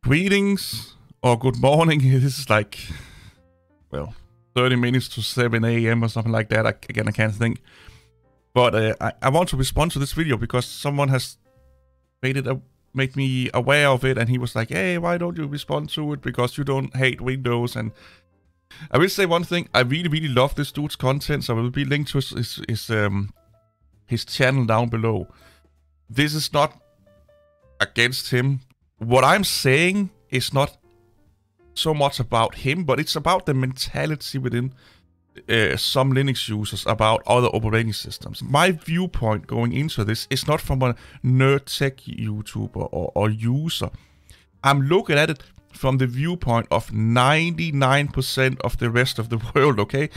Greetings or good morning. This is like, well, 30 minutes to 7 a.m. or something like that. I can't think. But I want to respond to this video because someone has made me aware of it, and he was like, hey, why don't you respond to it? Because you don't hate Windows. And I will say one thing. I really, really love this dude's content, so I will be linked to his channel down below. This is not against him. What I'm saying is not so much about him, but it's about the mentality within some Linux users about other operating systems. My viewpoint going into this is not from a nerd tech YouTuber or user. I'm looking at it from the viewpoint of 99% of the rest of the world, okay?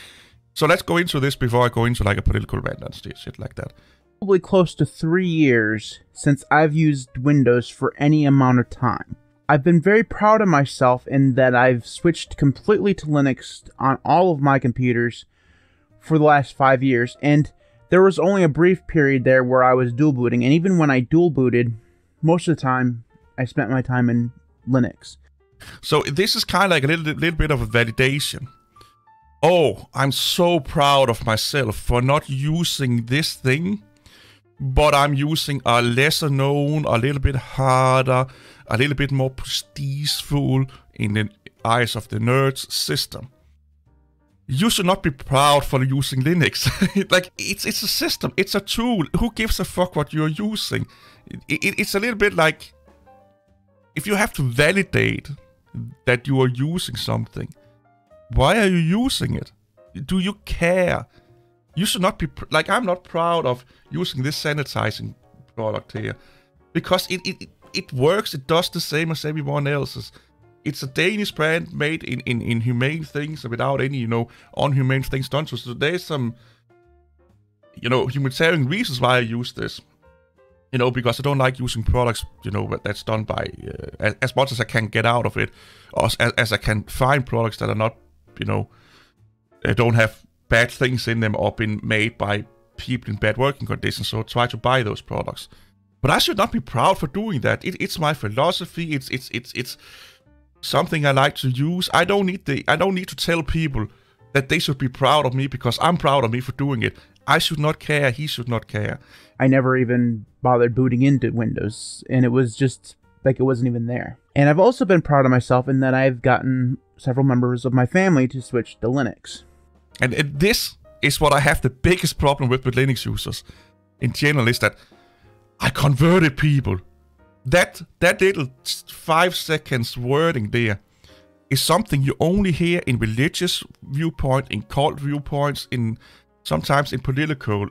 So let's go into this before I go into like a political rant and shit like that. Probably close to 3 years since I've used Windows for any amount of time. I've been very proud of myself in that I've switched completely to Linux on all of my computers for the last 5 years, and there was only a brief period there where I was dual booting, and even when I dual booted, most of the time I spent my time in Linux. So this is kind of like a little bit of a validation. Oh, I'm so proud of myself for not using this thing, but I'm using a lesser known, a little bit harder, a little bit more prestigeful in the eyes of the nerds system. You should not be proud for using Linux. Like, it's a system, it's a tool. Who gives a fuck what you're using? It's a little bit like, if you have to validate that you are using something, why are you using it? Do you care? You should not be, like, I'm not proud of using this sanitizing product here. Because it works, it does the same as everyone else's. It's a Danish brand made in humane things without any, unhumane things done to it. So there's some, humanitarian reasons why I use this. Because I don't like using products, that's done by, as much as I can get out of it. Or as I can find products that are not, don't have bad things in them or been made by people in bad working conditions, so try to buy those products. But I should not be proud for doing that. It's my philosophy. It's something I like to use. I don't need to tell people that they should be proud of me because I'm proud of me for doing it. I should not care. He should not care. I never even bothered booting into Windows, and it was just like it wasn't even there. And I've also been proud of myself in that I've gotten several members of my family to switch to Linux. And this is what I have the biggest problem with Linux users in general, is that I converted people. That little 5 seconds wording there is something you only hear in religious viewpoint, in cult viewpoints, sometimes in political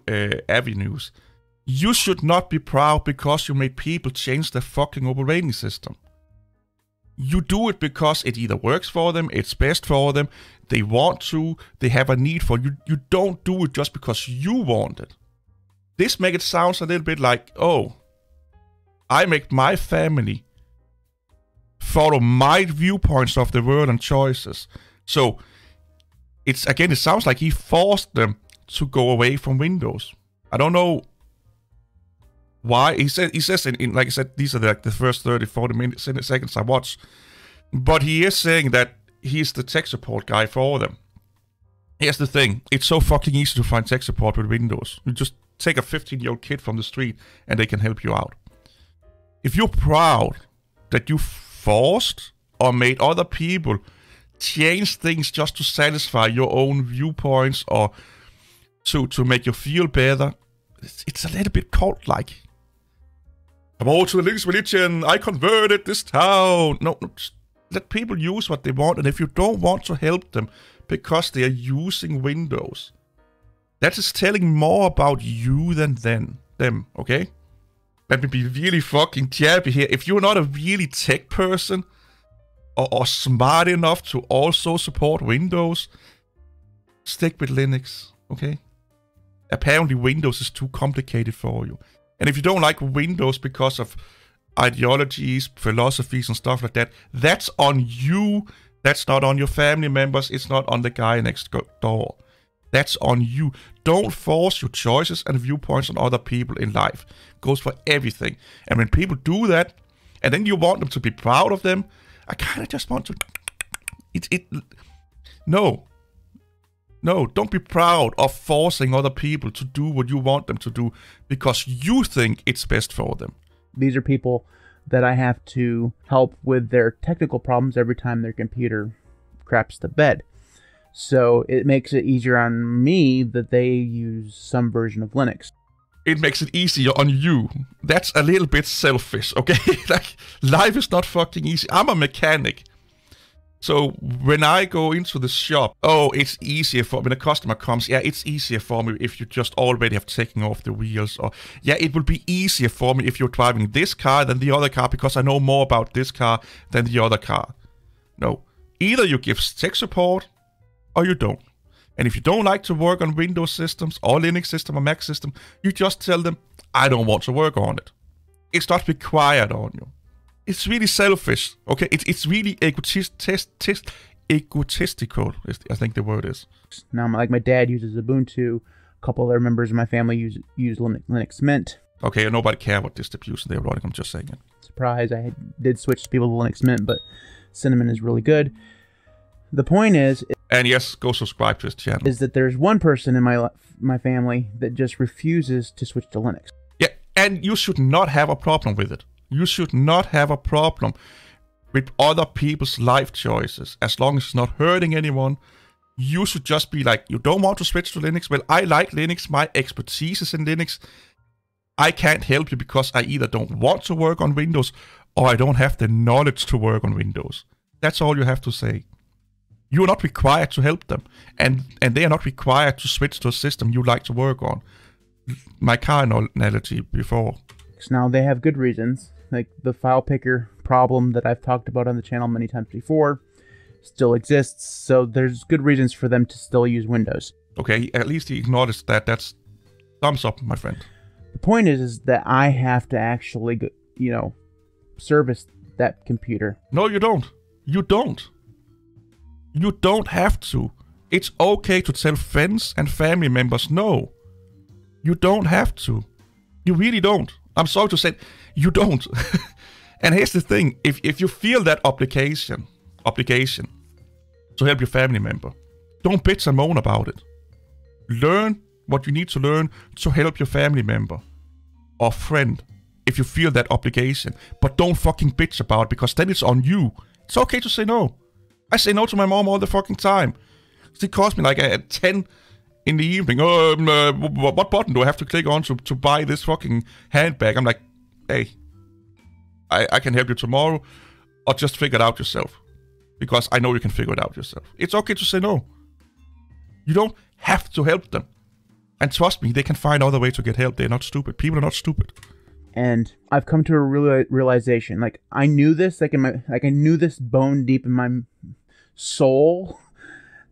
avenues. You should not be proud because you made people change their fucking operating system. You do it because it either works for them, it's best for them, they want to, they have a need for you. You don't do it just because you want it. This makes it sound a little bit like, oh, I make my family follow my viewpoints of the world and choices. So, it sounds like he forced them to go away from Windows. I don't know why. He says in like I said, these are the first 30-40 seconds I watched. But he is saying that he's the tech support guy for all of them. Here's the thing. It's so fucking easy to find tech support with Windows. You just take a 15-year-old kid from the street and they can help you out. If you're proud that you forced or made other people change things just to satisfy your own viewpoints or to make you feel better, it's a little bit cult-like. Come over to the Linux religion, I converted this town. No, just let people use what they want, and if you don't want to help them because they are using Windows, that is telling more about you than them, okay? Let me be really fucking jabby here. If you're not a really tech person or smart enough to also support Windows, stick with Linux, okay? Apparently Windows is too complicated for you. And if you don't like Windows because of ideologies, philosophies and stuff like that, that's on you. That's not on your family members. It's not on the guy next door. That's on you. Don't force your choices and viewpoints on other people in life. Goes for everything. And when people do that, and then you want them to be proud of them. I kind of just want to... No, don't be proud of forcing other people to do what you want them to do because you think it's best for them. These are people that I have to help with their technical problems every time their computer craps the bed. So it makes it easier on me that they use some version of Linux. It makes it easier on you. That's a little bit selfish, okay? Like, life is not fucking easy. I'm a mechanic. So when I go into the shop, it's easier for when a customer comes. Yeah, it's easier for me if you just already have taken off the wheels. Or yeah, it will be easier for me if you're driving this car than the other car because I know more about this car than the other car. No, either you give tech support or you don't. And if you don't like to work on Windows systems or Linux system or Mac system, you just tell them, I don't want to work on it. It's not required on you. It's really selfish, okay? It's really egotistical, I think the word is. Now, like my dad uses Ubuntu. A couple other members of my family use Linux Mint. Okay, nobody cares what distribution they're running, I'm just saying it. Surprise, I did switch to people to Linux Mint, but Cinnamon is really good. The point is... And yes, go subscribe to his channel. Is that there's one person in my family that just refuses to switch to Linux. Yeah, and you should not have a problem with it. You should not have a problem with other people's life choices. As long as it's not hurting anyone, you should just be like, you don't want to switch to Linux? Well, I like Linux. My expertise is in Linux. I can't help you because I either don't want to work on Windows or I don't have the knowledge to work on Windows. That's all you have to say. You are not required to help them. And they are not required to switch to a system you like to work on. My car analogy before. Now, they have good reasons. Like the file picker problem that I've talked about on the channel many times before still exists. So there's good reasons for them to still use Windows. Okay, at least he acknowledged that. That's thumbs up, my friend. The point is that I have to actually, service that computer. No, you don't. You don't. You don't have to. It's okay to tell friends and family members no. You don't have to. You really don't. I'm sorry to say, you don't. And here's the thing. If you feel that obligation to help your family member, don't bitch and moan about it. Learn what you need to learn to help your family member or friend if you feel that obligation. But don't fucking bitch about it because then it's on you. It's okay to say no. I say no to my mom all the fucking time. She calls me like at 10 in the evening. What button do I have to click on to buy this fucking handbag? I'm like, hey, I can help you tomorrow, or just figure it out yourself. Because I know you can figure it out yourself. It's okay to say no. You don't have to help them. And trust me, they can find other ways to get help. They're not stupid. People are not stupid. And I've come to a realization. Like I knew this, I knew this bone deep in my soul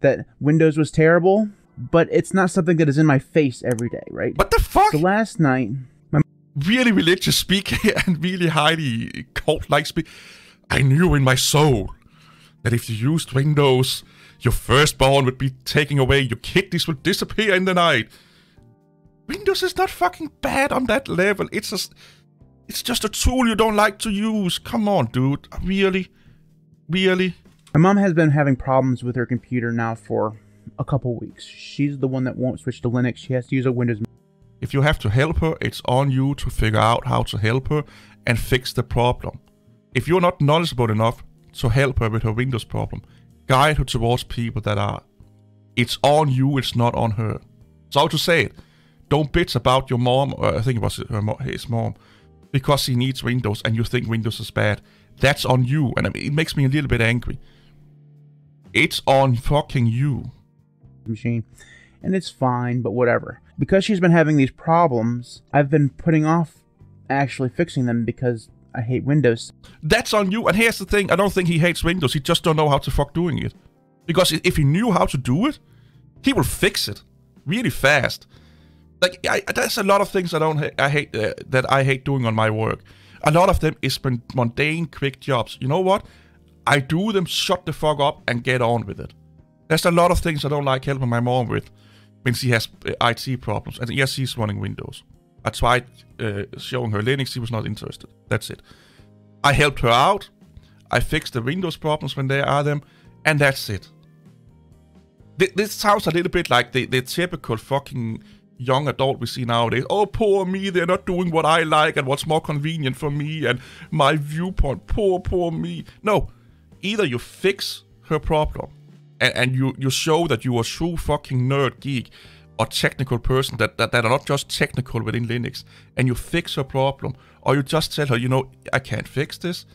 that Windows was terrible, but it's not something that is in my face every day, right? What the fuck? So last night, really religious speaking and really highly cult-like speak. I knew in my soul that if you used Windows, your firstborn would be taken away, your kidneys would disappear in the night. Windows is not fucking bad on that level. It's just a tool you don't like to use. Come on, dude. Really? Really? My mom has been having problems with her computer now for a couple weeks. She's the one that won't switch to Linux. She has to use a Windows. If you have to help her, it's on you to figure out how to help her and fix the problem. If you're not knowledgeable enough to help her with her Windows problem, guide her towards people that are. It's on you, it's not on her. So how to say it? Don't bitch about your mom, or I think it was his mom, because he needs Windows and you think Windows is bad. That's on you, and it makes me a little bit angry. It's on fucking you. Machine, and it's fine, but whatever. Because she's been having these problems, I've been putting off actually fixing them because I hate Windows. That's on you, and here's the thing, I don't think he hates Windows, he just don't know how to fuck doing it. Because if he knew how to do it, he will fix it really fast. Like, there's a lot of things I hate doing on my work. A lot of them is mundane, quick jobs. You know what? I do them, shut the fuck up, and get on with it. There's a lot of things I don't like helping my mom with when she has IT problems. And yes, she's running Windows. I tried showing her Linux, she was not interested. That's it. I helped her out. I fixed the Windows problems when there are them. And that's it. This sounds a little bit like the typical fucking young adult we see nowadays. Oh, poor me, they're not doing what I like and what's more convenient for me and my viewpoint. Poor me. No, either you fix her problem and you show that you're a true fucking nerd geek or technical person that are not just technical within Linux, and you fix her problem, or you just tell her, you know, I can't fix this,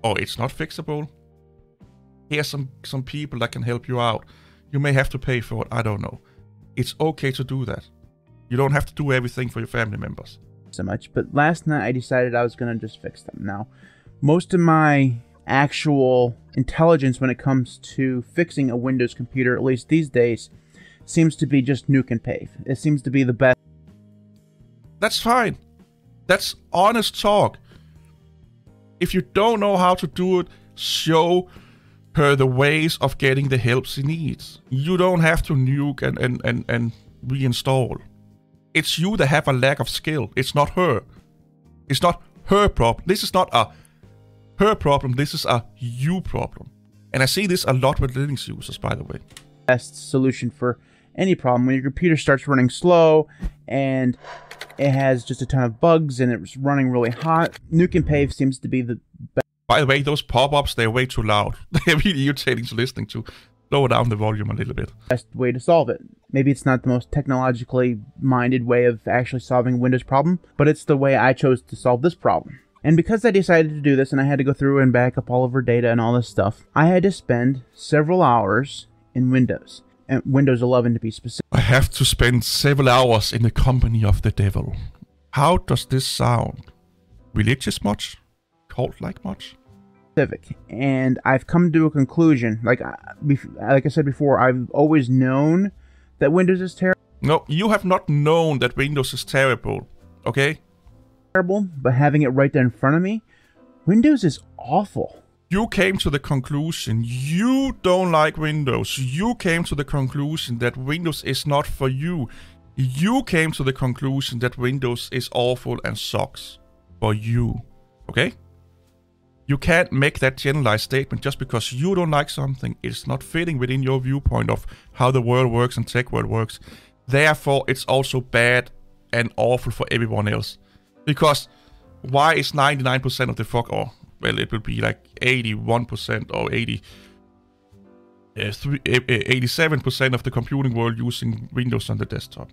or it's not fixable. Here's some people that can help you out. You may have to pay for it, I don't know. It's okay to do that. You don't have to do everything for your family members. So much, but last night I decided I was going to just fix them. Now, most of my actual intelligence when it comes to fixing a Windows computer, at least these days, seems to be just nuke and pave. It seems to be the best. That's fine. That's honest talk. If you don't know how to do it, show her the ways of getting the help she needs. You don't have to nuke and reinstall. It's you that have a lack of skill. It's not her. It's not her problem. This is not a her problem. This is a you problem. And I see this a lot with Linux users, by the way. Best solution for any problem when your computer starts running slow and it has just a ton of bugs and it's running really hot. Nuke and pave seems to be the best. By the way, those pop-ups, they're way too loud. They're really irritating to listening to. Lower down the volume a little bit. Best way to solve it. Maybe it's not the most technologically minded way of actually solving a Windows problem, but it's the way I chose to solve this problem. And because I decided to do this and I had to go through and back up all of her data and all this stuff, I had to spend several hours in Windows. And Windows 11 to be specific. I have to spend several hours in the company of the devil. How does this sound? Religious much? Cult-like much? And I've come to a conclusion. Like I said before, I've always known that Windows is terrible. No, you have not known that Windows is terrible, okay? Terrible, but having it right there in front of me, Windows is awful. You came to the conclusion you don't like Windows. You came to the conclusion that Windows is not for you. You came to the conclusion that Windows is awful and sucks for you, okay? You can't make that generalized statement just because you don't like something. It's not fitting within your viewpoint of how the world works and tech world works. Therefore, it's also bad and awful for everyone else. Because why is 99% of the well, it will be like 81% or 87% of the computing world using Windows on the desktop?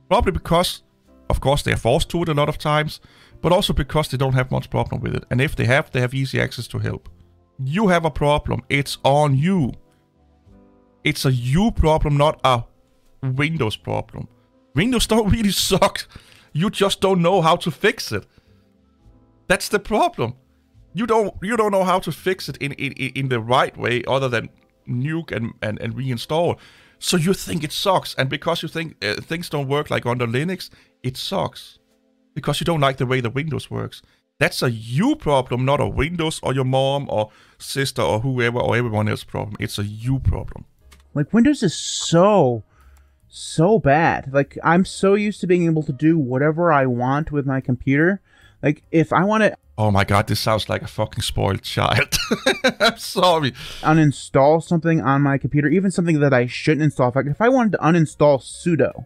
Probably because, of course, they are forced to it a lot of times, but also because they don't have much problem with it. And if they have easy access to help. You have a problem. It's on you. It's a you problem, not a Windows problem. Windows don't really suck. You just don't know how to fix it. That's the problem. You don't know how to fix it in the right way other than nuke and reinstall. So you think it sucks. And because you think things don't work like under Linux, it sucks. Because you don't like the way the Windows works. That's a you problem, not a Windows or your mom or sister or whoever or everyone else's problem. It's a you problem. Like, Windows is so bad. Like, I'm so used to being able to do whatever I want with my computer. Like, if I want to... Oh my god, this sounds like a fucking spoiled child. I'm sorry. Uninstall something on my computer, even something that I shouldn't install. In fact, if I wanted to uninstall sudo,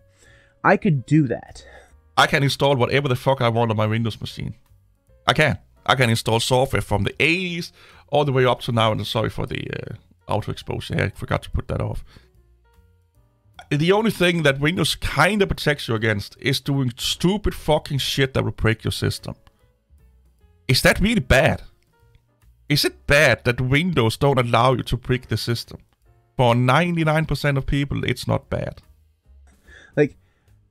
I could do that. I can install whatever the fuck I want on my Windows machine. I can install software from the 80s all the way up to now. And sorry for the auto exposure. I forgot to put that off. The only thing that Windows kind of protects you against is doing stupid fucking shit that will break your system. Is that really bad? Is it bad that Windows don't allow you to break the system? For 99% of people, it's not bad. Like,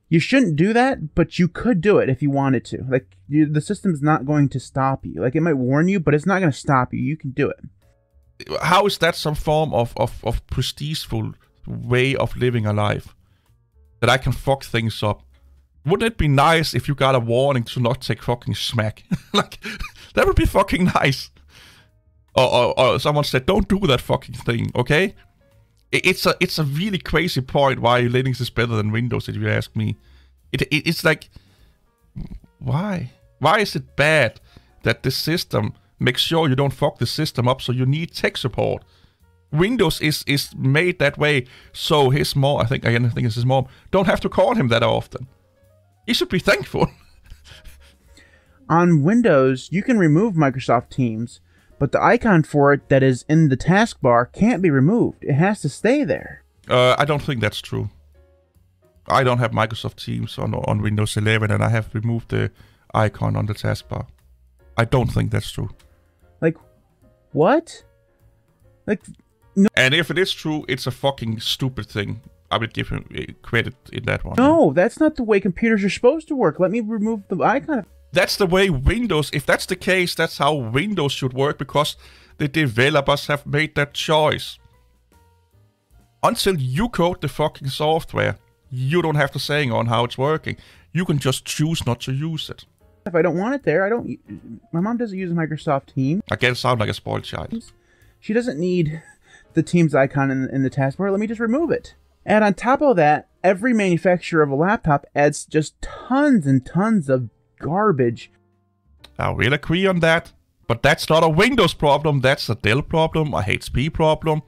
you shouldn't do that, but you could do it if you wanted to. Like, the system's not going to stop you. Like, it might warn you, but it's not going to stop you. You can do it. How is that some form of prestigeful way of living a life? That I can fuck things up? Wouldn't it be nice if you got a warning to not take fucking smack? Like, that would be fucking nice. Or someone said, don't do that fucking thing, okay? It's a really crazy point why Linux is better than Windows, if you ask me. It's like, why? Why is it bad that the system makes sure you don't fuck the system up, so you need tech support. Windows is made that way, so his mom, I think it's his mom, don't have to call him that often. He should be thankful. On Windows, you can remove Microsoft Teams, but the icon for it that is in the taskbar can't be removed. It has to stay there. I don't think that's true. I don't have Microsoft Teams on Windows 11, and I have removed the icon on the taskbar. I don't think that's true. Like, what? Like, no. And if it is true, it's a fucking stupid thing. I would give him credit in that one. No, that's not the way computers are supposed to work. Let me remove the icon. That's the way Windows, if that's the case, that's how Windows should work, because the developers have made that choice. Until you code the fucking software, you don't have to say on how it's working. You can just choose not to use it. If I don't want it there, I don't. My mom doesn't use Microsoft Teams. I get it sound like a spoiled child. She doesn't need the Teams icon in the taskbar. Let me just remove it. And on top of that, every manufacturer of a laptop adds just tons and tons of garbage. I will agree on that, but that's not a Windows problem. That's a Dell problem, a HP problem.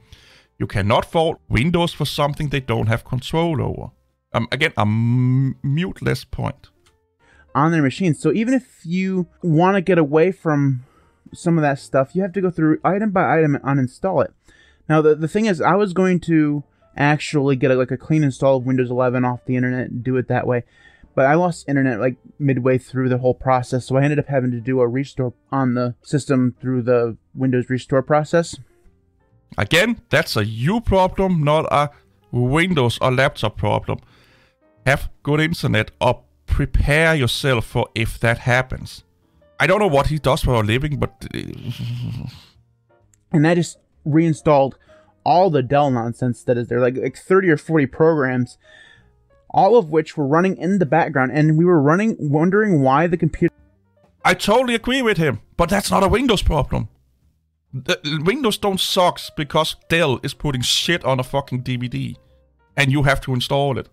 You cannot fault Windows for something they don't have control over. Again, a muteless point. On their machines. So even if you want to get away from some of that stuff, you have to go through item by item and uninstall it. Now, the thing is, I was going to actually get a clean install of Windows 11 off the internet and do it that way. But I lost internet like midway through the whole process, so I ended up having to do a restore on the system through the Windows restore process. Again, that's a you problem, not a Windows or laptop problem. Have good internet or prepare yourself for if that happens. I don't know what he does for a living, but... And I just reinstalled all the Dell nonsense that is there, like 30 or 40 programs, all of which were running in the background, and we were wondering why the computer... I totally agree with him, but that's not a Windows problem. Windows don't suck because Dell is putting shit on a fucking DVD, and you have to install it.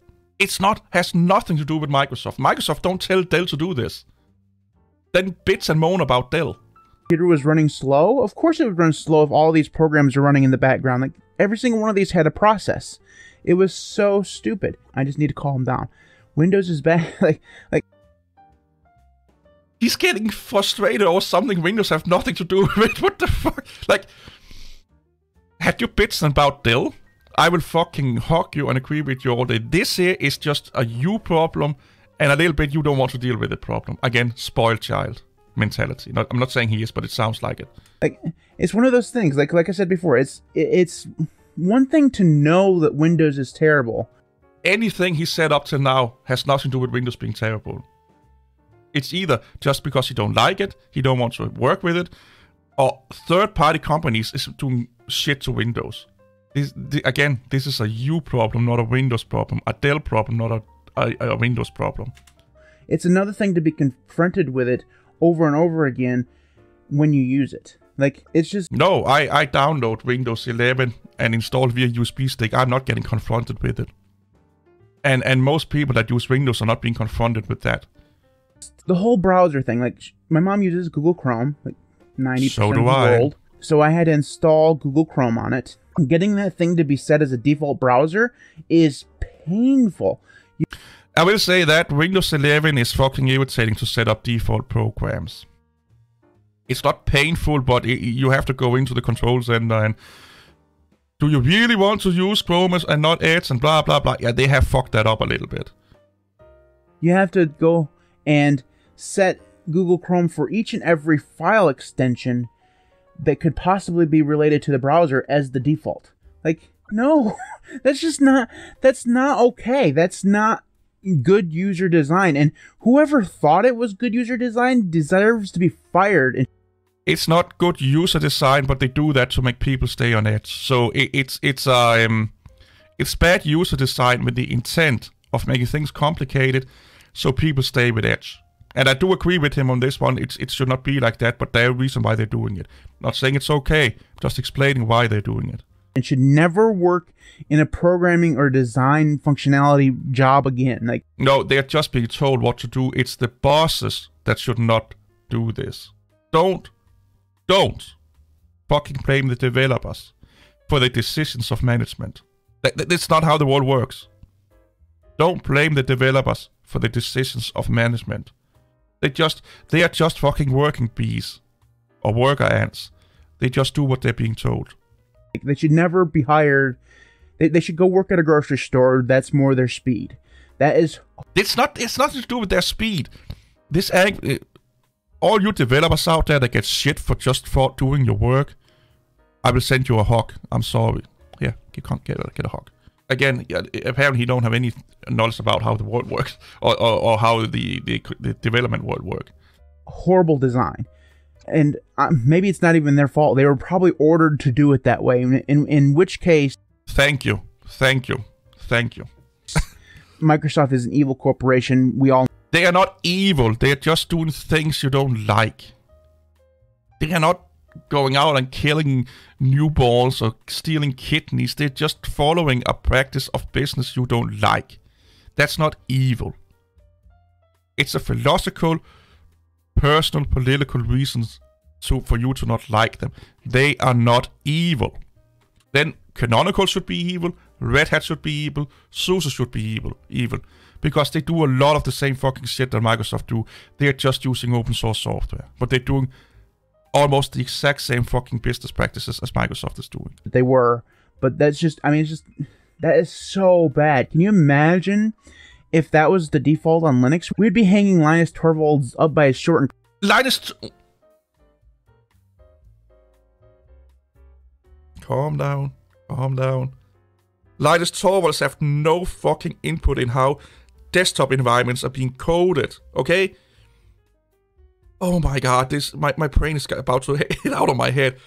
Has nothing to do with Microsoft. Microsoft don't tell Dell to do this. Then bitch and moan about Dell. Computer was running slow. Of course it would run slow if all these programs are running in the background. Like, every single one of these had a process. It was so stupid. I just need to calm down. Windows is bad. like he's getting frustrated over something Windows have nothing to do with. What the fuck? Like, had you bitched about Dell, I will fucking hug you and agree with you all day. This here is just a you problem, and a little bit you don't want to deal with the problem. Again, spoiled child mentality. I'm not saying he is, but it sounds like it. Like, it's one of those things. Like I said before, it's one thing to know that Windows is terrible. Anything he said up till now has nothing to do with Windows being terrible. It's either just because he don't like it, he don't want to work with it, or third-party companies is doing shit to Windows. Again, this is a you problem, not a Windows problem. A Dell problem, not a Windows problem. It's another thing to be confronted with it over and over again when you use it. Like, it's just... No, I download Windows 11 and install via USB stick. I'm not getting confronted with it. And most people that use Windows are not being confronted with that. The whole browser thing, like, my mom uses Google Chrome, like 90% so do of the I. world. So I had to install Google Chrome on it. Getting that thing to be set as a default browser is painful. I will say that Windows 11 is fucking irritating to set up default programs. It's not painful, but you have to go into the control center and... Do you really want to use Chrome and not Edge and blah blah blah? Yeah, they have fucked that up a little bit. You have to go and set Google Chrome for each and every file extension that could possibly be related to the browser as the default. Like, no, that's not okay. That's not good user design. And whoever thought it was good user design deserves to be fired. It's not good user design, but they do that to make people stay on Edge. So it's bad user design with the intent of making things complicated, so people stay with Edge. And I do agree with him on this one. It should not be like that, but there's a reason why they're doing it. Not saying it's okay, just explaining why they're doing it. It should never work in a programming or design functionality job again. Like, no, they're just being told what to do. It's the bosses that should not do this. Don't fucking blame the developers for the decisions of management. That's not how the world works. Don't blame the developers for the decisions of management. They are just fucking working bees or worker ants. They just do what they're being told. They should never be hired. They should go work at a grocery store. That's more their speed. That is. It's nothing to do with their speed. All you developers out there that get shit for doing your work, I will send you a hug. I'm sorry. Yeah, you can't get a hug. Again, apparently he don't have any knowledge about how the world works or how the development world works. Horrible design. And maybe it's not even their fault. They were probably ordered to do it that way. In which case... Thank you. Microsoft is an evil corporation. We all... They are not evil. They are just doing things you don't like. They are not going out and killing newborns or stealing kidneys. They're just following a practice of business you don't like. That's not evil. It's a philosophical, personal, political reasons for you to not like them. They are not evil. Then Canonical should be evil, Red Hat should be evil, SUSE should be evil. Because they do a lot of the same fucking shit that Microsoft do. They're just using open source software. But they're doing almost the exact same fucking business practices as Microsoft is doing. They were, but that's just, that is so bad. Can you imagine if that was the default on Linux? We'd be hanging Linus Torvalds up by his short and... Calm down. Linus Torvalds have no fucking input in how desktop environments are being coded, okay? Oh my god, my brain is about to hit out of my head.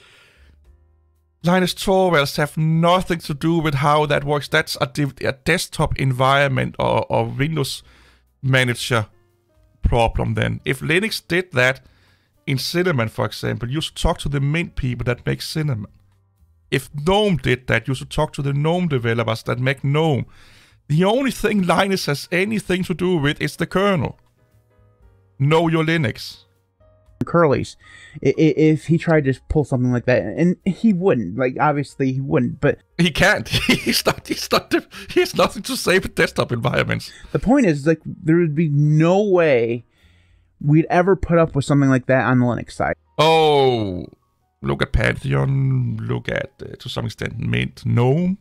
Linus Torvalds have nothing to do with how that works. That's a desktop environment or Windows manager problem then. If Linux did that in Cinnamon, for example, you should talk to the Mint people that make Cinnamon. If GNOME did that, you should talk to the GNOME developers that make GNOME. The only thing Linus has anything to do with is the kernel. Know your Linux. Curlies. If he tried to pull something like that, and he wouldn't, like, obviously he wouldn't, but he can't. He has nothing to say with desktop environments. The point is, like, there would be no way we'd ever put up with something like that on the Linux side. Oh, look at Pantheon, look at, to some extent, Mint, GNOME.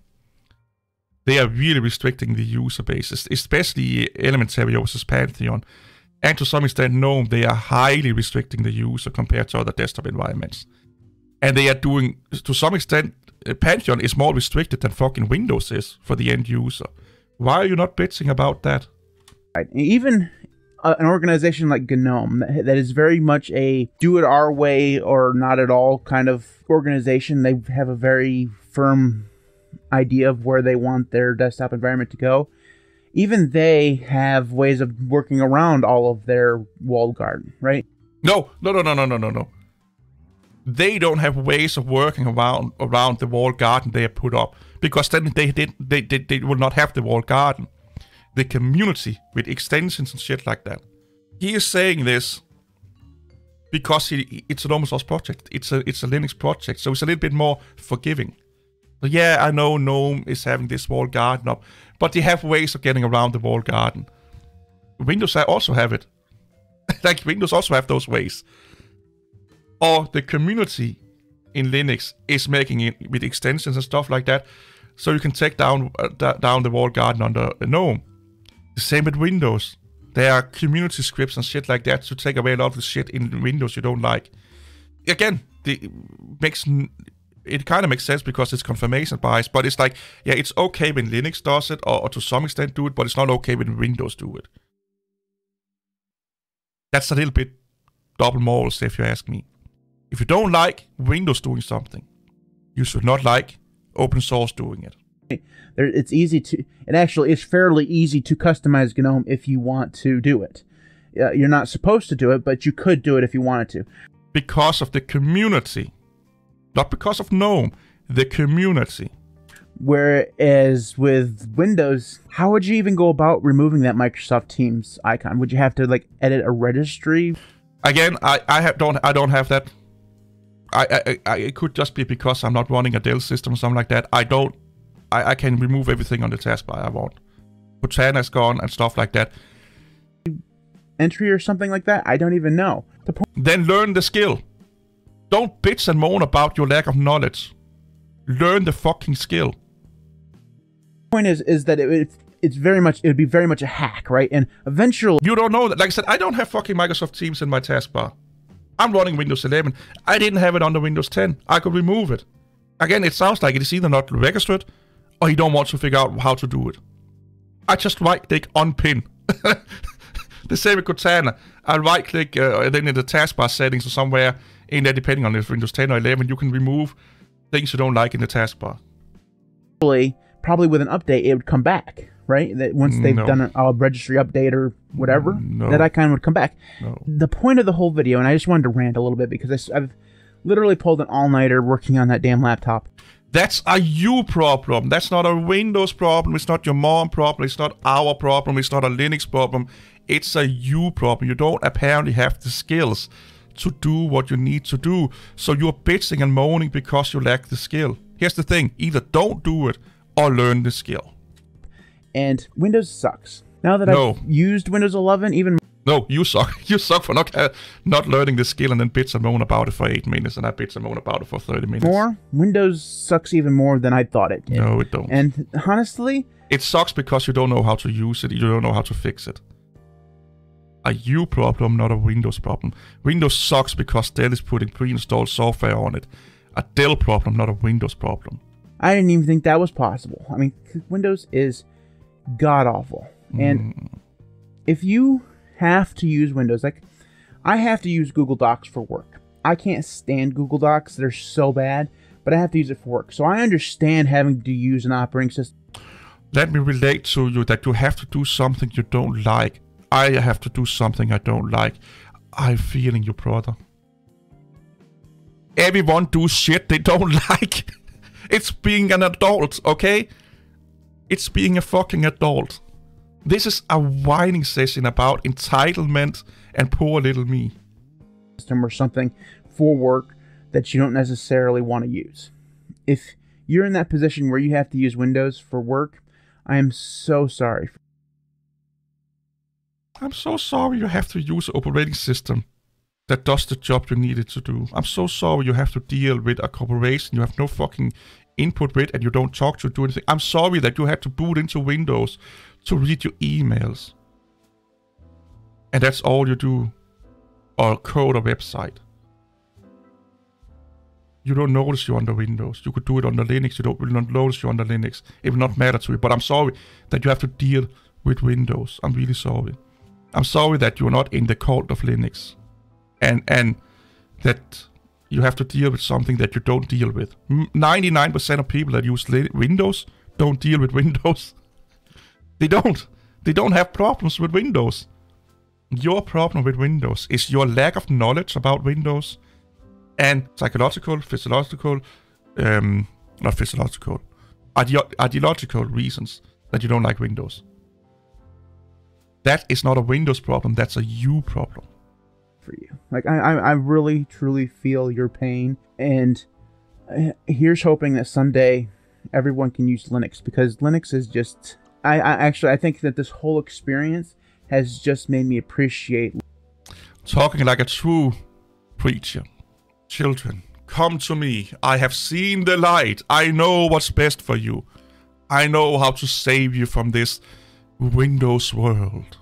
They are really restricting the user bases, especially Elementary versus Pantheon. And to some extent, GNOME, they are highly restricting the user compared to other desktop environments. And they are doing, to some extent, Pantheon is more restricted than fucking Windows is for the end user. Why are you not bitching about that? Even an organization like GNOME, that is very much a do it our way or not at all kind of organization. They have a very firm idea of where they want their desktop environment to go. Even they have ways of working around all of their walled garden, right? No. They don't have ways of working around the walled garden they have put up, because then they will not have the walled garden. The community with extensions and shit like that. He is saying this because it's an open source project. It's a Linux project, so it's a little bit more forgiving. So yeah, I know GNOME is having this walled garden up, but they have ways of getting around the walled garden. Windows also have it. Like, Windows also have those ways. Or the community in Linux is making it with extensions and stuff like that, so you can take down the walled garden under GNOME. The same with Windows. There are community scripts and shit like that to take away a lot of the shit in Windows you don't like. Again, it kind of makes sense because it's confirmation bias, but it's like, yeah, it's okay when Linux does it, or to some extent do it, but it's not okay when Windows do it. That's a little bit double morals, if you ask me. If you don't like Windows doing something, you should not like open source doing it. It's easy to, it actually is fairly easy to customize GNOME if you want to do it. You're not supposed to do it, but you could do it if you wanted to. Because of the community. Not because of GNOME, the community. Whereas with Windows, how would you even go about removing that Microsoft Teams icon? Would you have to, like, edit a registry? Again, I don't have that. It could just be because I'm not running a Dell system or something like that. I can remove everything on the taskbar I want. Cortana's gone and stuff like that. Entry or something like that? I don't even know. Then learn the skill. Don't bitch and moan about your lack of knowledge. Learn the fucking skill. The point is that it would be very much a hack, right? And eventually... You don't know that. Like I said, I don't have fucking Microsoft Teams in my taskbar. I'm running Windows 11. I didn't have it on the Windows 10. I could remove it. Again, it sounds like it is either not registered or you don't want to figure out how to do it. I just right-click unpin. The same with Cortana. I'll right-click then in the taskbar settings or somewhere in there, depending on if Windows 10 or 11, you can remove things you don't like in the taskbar. Probably with an update, it would come back, right? That once they've done a registry update or whatever, that icon would come back. The point of the whole video, and I just wanted to rant a little bit because I've literally pulled an all-nighter working on that damn laptop. That's a you problem. That's not a Windows problem. It's not your mom problem. It's not our problem. It's not a Linux problem. It's a you problem. You don't apparently have the skills to do what you need to do. So you're bitching and moaning because you lack the skill. Here's the thing. Either don't do it or learn the skill. And Windows sucks. Now that I've used Windows 11, even... No, you suck. You suck for not learning the skill and then bitch and moan about it for 8 minutes and I bitch and moan about it for 30 minutes. Windows sucks even more than I thought it did. No, it don't. And honestly... It sucks because you don't know how to use it. You don't know how to fix it. A you problem, not a Windows problem. Windows sucks because Dell is putting pre-installed software on it. A Dell problem, not a Windows problem. I didn't even think that was possible. I mean, Windows is god-awful. And if you have to use Windows, like, I have to use Google Docs for work. I can't stand Google Docs. They're so bad, but I have to use it for work. So I understand having to use an operating system. Let me relate to you that you have to do something you don't like. I have to do something I don't like. I'm feeling you, brother. Everyone do shit they don't like. It's being an adult, okay? It's being a fucking adult. This is a whining session about entitlement and poor little me. Or something for work that you don't necessarily want to use. If you're in that position where you have to use Windows for work, I am so sorry. I'm so sorry you have to use an operating system that does the job you need it to do. I'm so sorry you have to deal with a corporation you have no fucking input with and you don't talk to do anything. I'm sorry that you had to boot into Windows to read your emails. And that's all you do. Or code a website. You don't notice you're under Windows. You could do it under Linux. You will not notice you're under Linux. It will not matter to you. But I'm sorry that you have to deal with Windows. I'm really sorry. I'm sorry that you're not in the cult of Linux. And that you have to deal with something that you don't deal with. 99% of people that use Windows don't deal with Windows. They don't. They don't have problems with Windows. Your problem with Windows is your lack of knowledge about Windows and psychological, physiological, not physiological, ideological reasons that you don't like Windows. That is not a Windows problem. That's a you problem. For you. Like, I really, truly feel your pain. And here's hoping that someday everyone can use Linux, because Linux is just... I think that this whole experience has just made me appreciate... Talking like a true preacher. Children, come to me. I have seen the light. I know what's best for you. I know how to save you from this Windows world.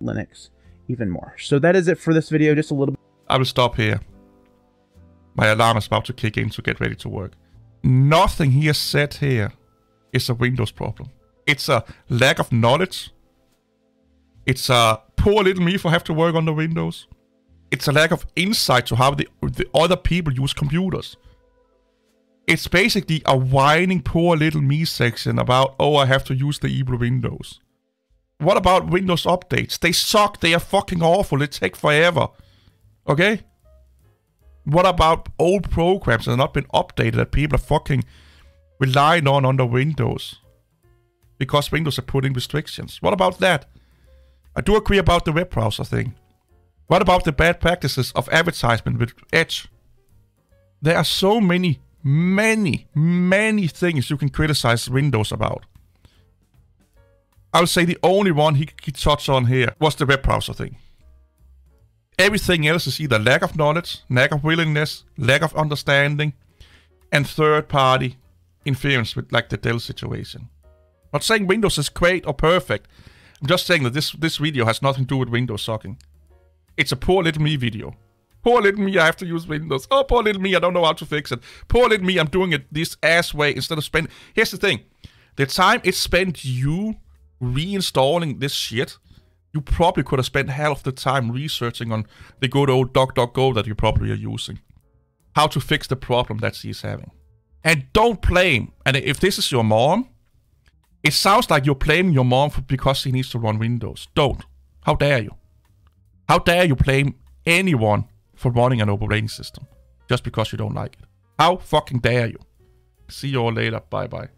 Linux even more. So that is it for this video. Just a little bit. I will stop here. My alarm is about to kick in to get ready to work. Nothing here said here is a Windows problem. It's a lack of knowledge. It's a poor little me for have to work on the Windows. It's a lack of insight to how the other people use computers. It's basically a whining poor little me section about, oh, I have to use the evil Windows. What about Windows updates? They suck. They are fucking awful. They take forever. Okay? What about old programs that have not been updated that people are fucking relying on under Windows? Because Windows are putting restrictions. What about that? I do agree about the web browser thing. What about the bad practices of advertisement with Edge? There are so many things you can criticize Windows about. I would say the only one he touched on here was the web browser thing. Everything else is either lack of knowledge, lack of willingness, lack of understanding, and third-party interference with like the Dell situation. I'm not saying Windows is great or perfect. I'm just saying that this video has nothing to do with Windows sucking. It's a poor little me video. Poor little me, I have to use Windows. Oh, poor little me, I don't know how to fix it. Poor little me, I'm doing it this ass way instead of spending... Here's the thing. The time it spent you reinstalling this shit, you probably could have spent half of the time researching on the good old DuckDuckGo that you probably are using. How to fix the problem that she's having. And don't blame, and if this is your mom, it sounds like you're blaming your mom because she needs to run Windows. Don't. How dare you? How dare you blame anyone for running an operating system just because you don't like it? How fucking dare you? See you all later. Bye bye.